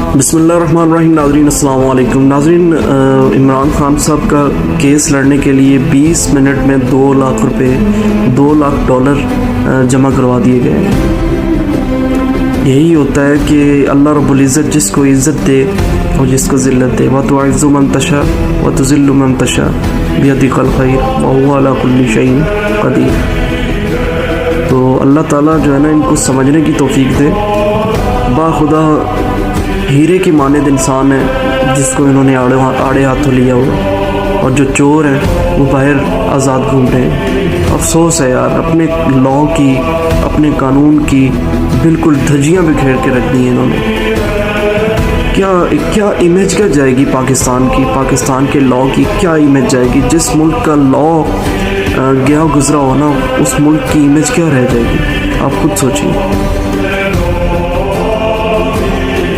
बिस्मिल्लाहिर्रहमानिर्रहीम। नाज़रीन अस्सलाम वालेकुम। नाज़रीन, इमरान खान साहब का केस लड़ने के लिए 20 मिनट में 2 लाख रुपए, 2 लाख डॉलर जमा करवा दिए गए हैं। यही होता है कि अल्लाह रब्बुल इज़्ज़त जिसको इज़्ज़त दे और जिसको ज़िल्लत दे। व तुअज़्ज़ु मन तशा व तुज़िल्लु मन तशा बियदिकल खैर व हुवा अला कुल्लि शैइन क़दीर। तो अल्लाह ताला जो है ना, इनको समझने की तौफीक दे। बाखुदा हीरे की मानद इंसान है जिसको इन्होंने आड़े हाथों लिया हुआ, और जो चोर हैं वो बाहर आज़ाद घूम रहे हैं। अफसोस है यार, अपने लॉ की, अपने कानून की बिल्कुल धज्जियाँ बिखेर के रख दी हैं इन्होंने। क्या इमेज क्या जाएगी पाकिस्तान की, पाकिस्तान के लॉ की क्या इमेज जाएगी? जिस मुल्क का लॉ गया गुजरा हो ना, उस मुल्क की इमेज क्या रह जाएगी? आप खुद सोचिए।